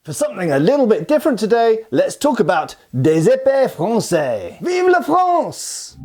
For something a little bit different today, let's talk about des épées français. Vive la France!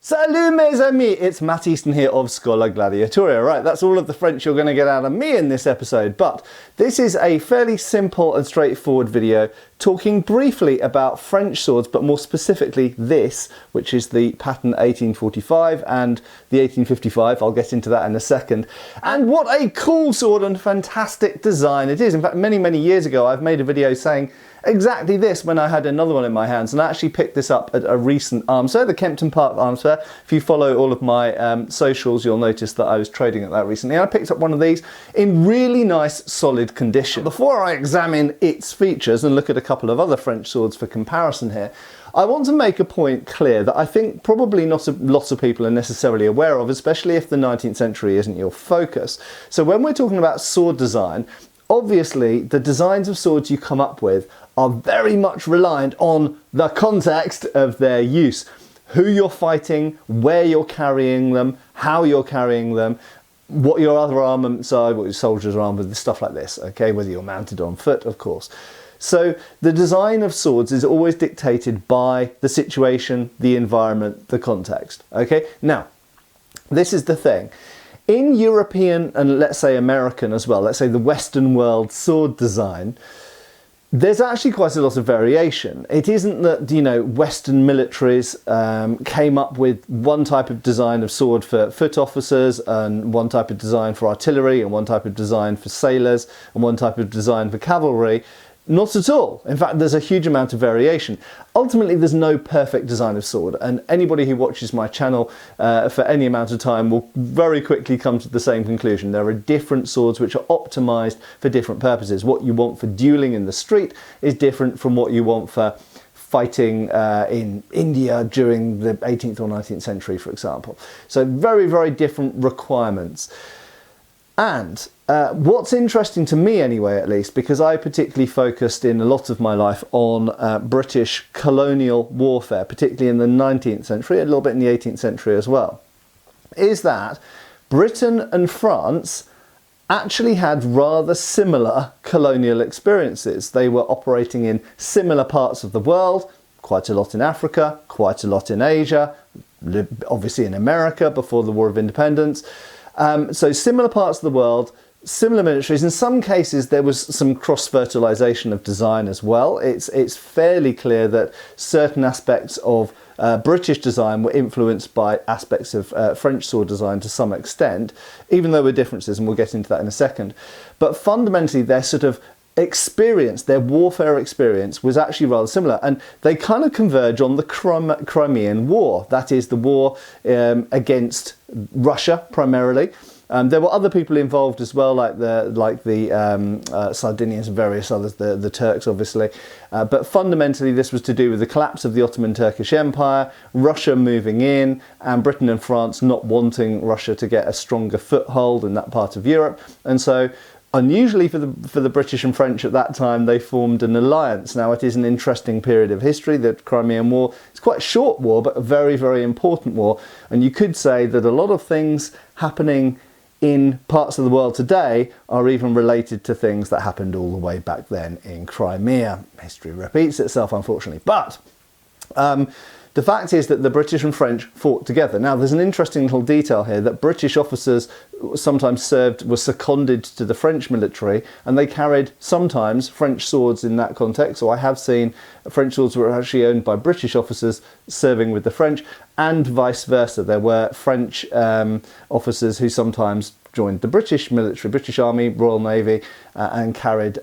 Salut mes amis, it's Matt Easton here of Schola Gladiatoria. Right, that's all of the French you're going to get out of me in this episode, but this is a fairly simple and straightforward video talking briefly about French swords, but more specifically this, which is the pattern 1845 and the 1855. I'll get into that in a second. And what a cool sword and fantastic design it is. In fact, many years ago, I've made a video saying exactly this when I had another one in my hands, and I actually picked this up at a recent arms fair, the Kempton Park Arms Fair. If you follow all of my socials, you'll notice that I was trading at that recently. I picked up one of these in really nice, solid condition. Before I examine its features and look at a couple of other French swords for comparison here, I want to make a point clear that I think probably not a lot of people are necessarily aware of, especially if the 19th century isn't your focus. So when we're talking about sword design, obviously the designs of swords you come up with are very much reliant on the context of their use. Who you're fighting, where you're carrying them, how you're carrying them, what your other armaments are, what your soldiers are armed with, stuff like this, okay? Whether you're mounted on foot, of course. So the design of swords is always dictated by the situation, the environment, the context, okay? Now, this is the thing. In European and let's say American as well, let's say the Western world sword design, there's actually quite a lot of variation. It isn't that, you know, Western militaries came up with one type of design of sword for foot officers and one type of design for artillery and one type of design for sailors and one type of design for cavalry. Not at all. In fact, there's a huge amount of variation. Ultimately, there's no perfect design of sword, and anybody who watches my channel for any amount of time will very quickly come to the same conclusion. There are different swords which are optimized for different purposes. What you want for dueling in the street is different from what you want for fighting in India during the 18th or 19th century, for example. So very different requirements. And what's interesting to me anyway, at least, because I particularly focused in a lot of my life on British colonial warfare, particularly in the 19th century, a little bit in the 18th century as well, is that Britain and France actually had rather similar colonial experiences. They were operating in similar parts of the world, quite a lot in Africa, quite a lot in Asia, obviously in America before the War of Independence. So similar parts of the world, similar militaries. In some cases there was some cross-fertilization of design as well. It's fairly clear that certain aspects of British design were influenced by aspects of French sword design to some extent, even though there were differences, and we'll get into that in a second. But fundamentally their sort of experience, their warfare experience, was actually rather similar, and they kind of converge on the Crimean War. That is the war against Russia primarily. There were other people involved as well, like the Sardinians and various others, the Turks obviously. But fundamentally this was to do with the collapse of the Ottoman Turkish Empire, Russia moving in, and Britain and France not wanting Russia to get a stronger foothold in that part of Europe. And so unusually for the British and French at that time, they formed an alliance. Now, it is an interesting period of history, the Crimean War. It's quite a short war, but a very important war. And you could say that a lot of things happening in parts of the world today are even related to things that happened all the way back then in Crimea. History repeats itself, unfortunately. But the fact is that the British and French fought together. Now, there's an interesting little detail here that British officers sometimes were seconded to the French military, and they carried sometimes French swords in that context. So I have seen French swords were actually owned by British officers serving with the French, and vice versa. There were French officers who sometimes joined the British military, British Army, Royal Navy, and carried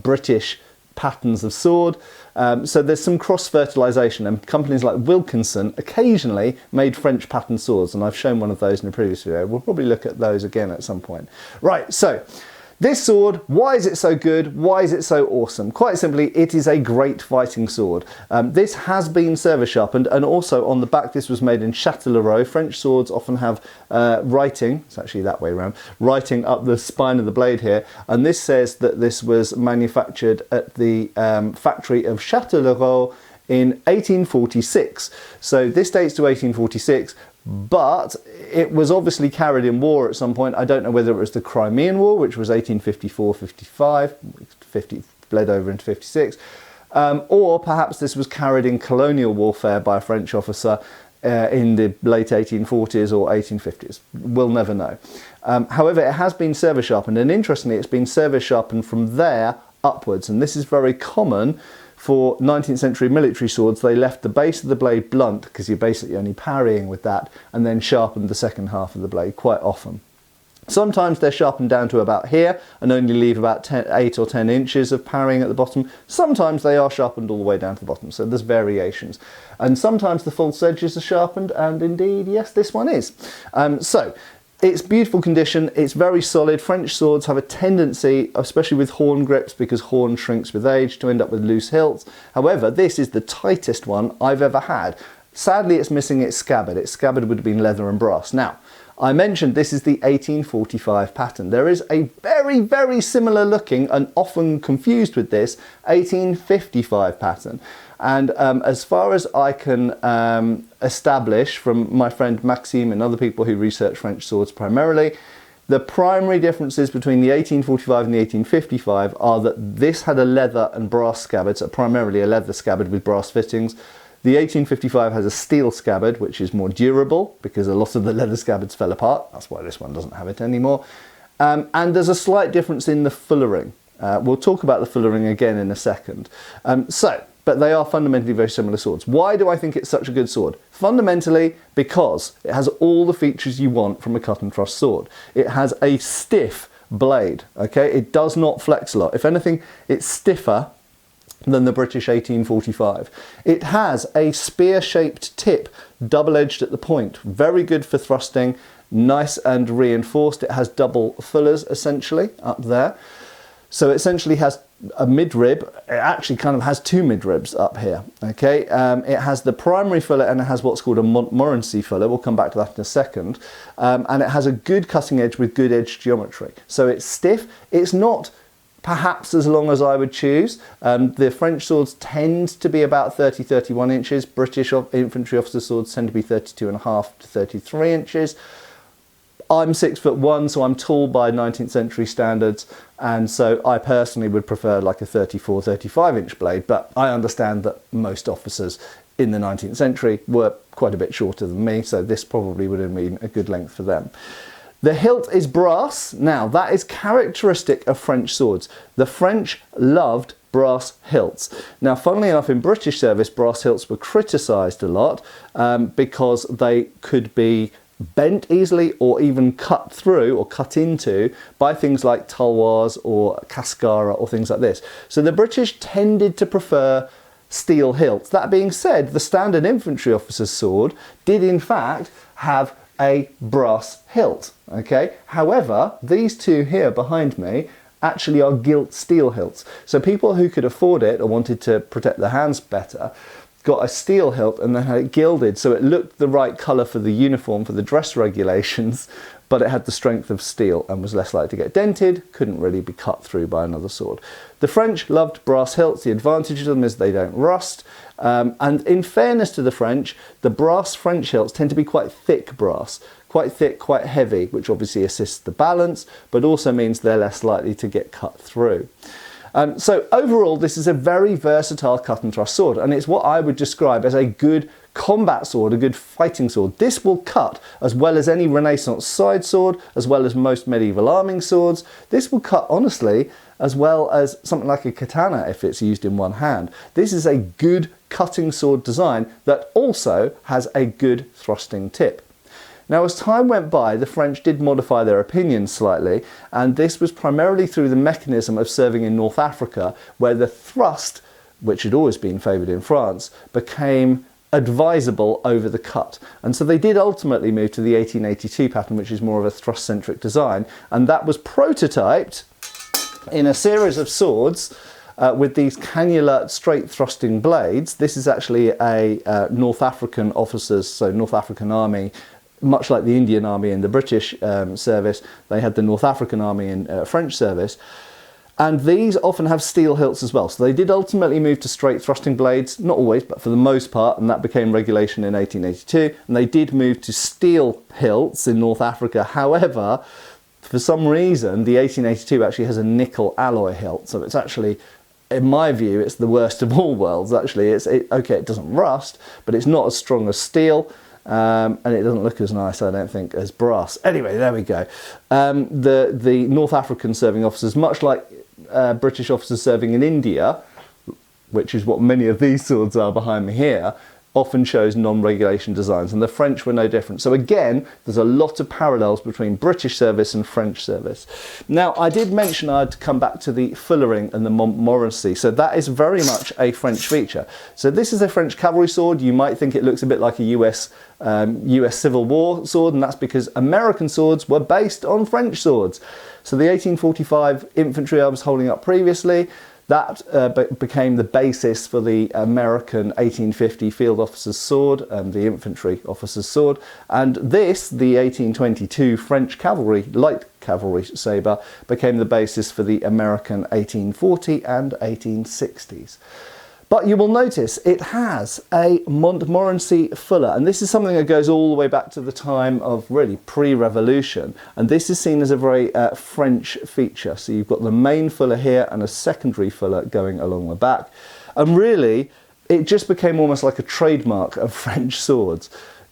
British patterns of sword. So there's some cross-fertilization, and companies like Wilkinson occasionally made French pattern swords, and I've shown one of those in a previous video. We'll probably look at those again at some point. Right, so this sword, why is it so good? Why is it so awesome? Quite simply, it is a great fighting sword. This has been service sharpened, and also on the back this was made in Châtellerault. French swords often have writing, it's actually that way around, writing up the spine of the blade here, and this says that this was manufactured at the factory of Châtellerault in 1846. So this dates to 1846. but it was obviously carried in war at some point. I don't know whether it was the Crimean War, which was 1854-55, bled over into 56, or perhaps this was carried in colonial warfare by a French officer in the late 1840s or 1850s. We'll never know. However, it has been service sharpened, and interestingly, it's been service sharpened from there upwards, and this is very common for 19th century military swords. They left the base of the blade blunt because you're basically only parrying with that, and then sharpened the second half of the blade quite often. Sometimes they're sharpened down to about here and only leave about 8 or 10 inches of parrying at the bottom. Sometimes they are sharpened all the way down to the bottom, so there's variations. And sometimes the false edges are sharpened, and indeed, yes, this one is. So it's beautiful condition, it's very solid. French swords have a tendency, especially with horn grips, because horn shrinks with age, to end up with loose hilts. However, this is the tightest one I've ever had. Sadly, it's missing its scabbard. Its scabbard would have been leather and brass. Now, I mentioned this is the 1845 pattern. There is a very, very similar looking, and often confused with this, 1855 pattern. And as far as I can establish from my friend Maxime and other people who research French swords primarily, the primary differences between the 1845 and the 1855 are that this had a leather and brass scabbard, so primarily a leather scabbard with brass fittings. The 1855 has a steel scabbard, which is more durable because a lot of the leather scabbards fell apart. That's why this one doesn't have it anymore. And there's a slight difference in the fullering. We'll talk about the fullering again in a second. But they are fundamentally very similar swords. Why do I think it's such a good sword? Fundamentally, because it has all the features you want from a cut and thrust sword. It has a stiff blade, okay? It does not flex a lot. If anything, it's stiffer than the British 1845. It has a spear-shaped tip, double-edged at the point. Very good for thrusting, nice and reinforced. It has double fullers, essentially, up there. So it essentially has a midrib. It actually kind of has two midribs up here, okay? It has the primary fuller, and it has what's called a Montmorency fuller. We'll come back to that in a second. And it has a good cutting edge with good edge geometry. So it's stiff. It's not perhaps as long as I would choose. The French swords tend to be about 30-31 inches. British infantry officer swords tend to be 32.5 to 33 inches. I'm 6'1", so I'm tall by 19th century standards, and so I personally would prefer like a 34-35 inch blade, but I understand that most officers in the 19th century were quite a bit shorter than me, so this probably would have been a good length for them. The hilt is brass. Now, that is characteristic of French swords. The French loved brass hilts. Now, funnily enough, in British service, brass hilts were criticised a lot because they could be bent easily or even cut through or cut into by things like tulwars or cascara or things like this. So the British tended to prefer steel hilts. That being said, the standard infantry officer's sword did in fact have a brass hilt, okay? However, these two here behind me actually are gilt steel hilts. So people who could afford it or wanted to protect their hands better got a steel hilt and then had it gilded, so it looked the right colour for the uniform, for the dress regulations, but it had the strength of steel and was less likely to get dented, couldn't really be cut through by another sword. The French loved brass hilts. The advantage of them is they don't rust. And in fairness to the French, the brass French hilts tend to be quite thick brass, quite thick, quite heavy, which obviously assists the balance, but also means they're less likely to get cut through. So overall, this is a very versatile cut and thrust sword, and it's what I would describe as a good combat sword, a good fighting sword. This will cut as well as any Renaissance side sword, as well as most medieval arming swords. This will cut, honestly, as well as something like a katana if it's used in one hand. This is a good cutting sword design that also has a good thrusting tip. Now, as time went by, the French did modify their opinions slightly, and this was primarily through the mechanism of serving in North Africa, where the thrust, which had always been favoured in France, became advisable over the cut. And so they did ultimately move to the 1882 pattern, which is more of a thrust-centric design, and that was prototyped in a series of swords with these cannula straight thrusting blades. This is actually a North African officers, so North African army, much like the Indian Army in the British service, they had the North African Army in French service. And these often have steel hilts as well. So they did ultimately move to straight thrusting blades, not always, but for the most part, and that became regulation in 1882. And they did move to steel hilts in North Africa. However, for some reason, the 1882 actually has a nickel alloy hilt. So it's actually, in my view, it's the worst of all worlds, actually. Okay, it doesn't rust, but it's not as strong as steel. And it doesn't look as nice, I don't think, as brass. Anyway, there we go. The North African serving officers, much like British officers serving in India, which is what many of these swords are behind me here, often chose non-regulation designs, and the French were no different. So again, there's a lot of parallels between British service and French service. Now, I did mention I'd come back to the fullering and the Montmorency, so that is very much a French feature. So this is a French cavalry sword. You might think it looks a bit like a US Civil War sword, and that's because American swords were based on French swords. So the 1845 infantry I was holding up previously, that became the basis for the American 1850 field officer's sword, the infantry officer's sword. And this, the 1822 French cavalry, light cavalry sabre, became the basis for the American 1840 and 1860s. But you will notice it has a Montmorency fuller, and this is something that goes all the way back to the time of really pre-revolution, and this is seen as a very French feature. So you've got the main fuller here and a secondary fuller going along the back, and really it just became almost like a trademark of French swords.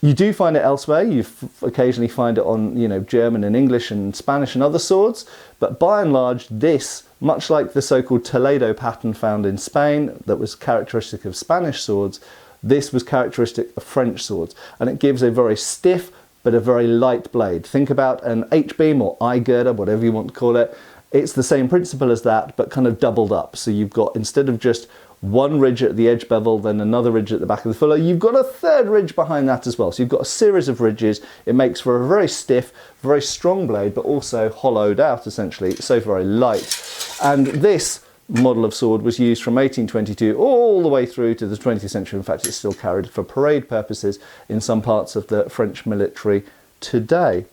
You do find it elsewhere. You occasionally find it on, German and English and Spanish and other swords, but by and large this, much like the so-called Toledo pattern found in Spain that was characteristic of Spanish swords, this was characteristic of French swords, and it gives a very stiff but a very light blade. Think about an H-beam or eye-girder, whatever you want to call it. It's the same principle as that, but kind of doubled up. So you've got, instead of just one ridge at the edge bevel, then another ridge at the back of the fuller, you've got a third ridge behind that as well. So you've got a series of ridges. It makes for a very stiff, very strong blade, but also hollowed out essentially, so very light. And this model of sword was used from 1822 all the way through to the 20th century. In fact, it's still carried for parade purposes in some parts of the French military today.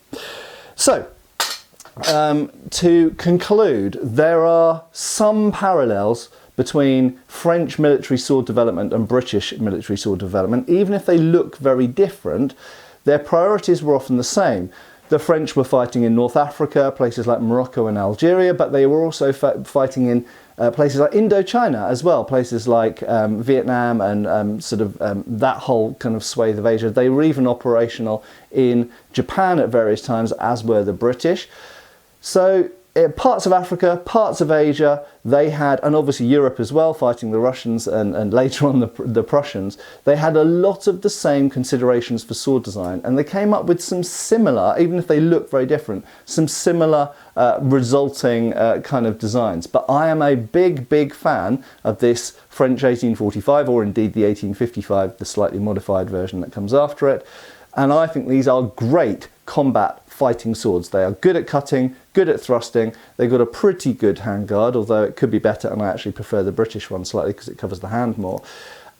So, to conclude, there are some parallels between French military sword development and British military sword development. Even if they look very different, their priorities were often the same. The French were fighting in North Africa, places like Morocco and Algeria, but they were also fighting in places like Indochina as well, places like Vietnam and that whole kind of swathe of Asia. They were even operational in Japan at various times, as were the British. So parts of Africa, parts of Asia, they had, and obviously Europe as well, fighting the Russians and later on the Prussians, they had a lot of the same considerations for sword design, and they came up with some similar, even if they look very different, some similar resulting kind of designs. But I am a big fan of this French 1845, or indeed the 1855, the slightly modified version that comes after it, and I think these are great combat fighting swords. They are good at cutting, good at thrusting. They've got a pretty good handguard, although it could be better, and I actually prefer the British one slightly because it covers the hand more.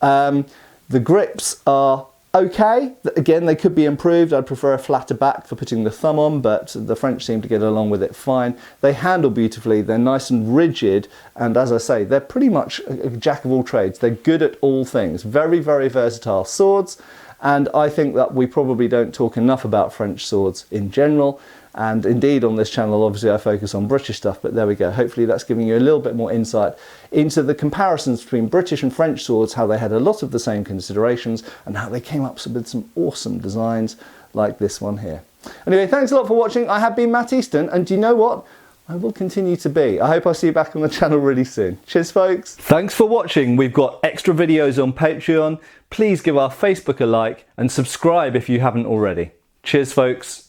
The grips are okay. Again, they could be improved. I'd prefer a flatter back for putting the thumb on, but the French seem to get along with it fine. They handle beautifully. They're nice and rigid, and as I say, they're pretty much a jack of all trades. They're good at all things. Very, very versatile swords. And I think that we probably don't talk enough about French swords in general. And indeed on this channel, obviously I focus on British stuff, but there we go. Hopefully that's giving you a little bit more insight into the comparisons between British and French swords, how they had a lot of the same considerations, and how they came up with some awesome designs like this one here. Anyway, thanks a lot for watching. I have been Matt Easton, and do you know what? I will continue to be. I hope I'll see you back on the channel really soon. Cheers, folks. Thanks for watching. We've got extra videos on Patreon. Please give our Facebook a like and subscribe if you haven't already. Cheers, folks.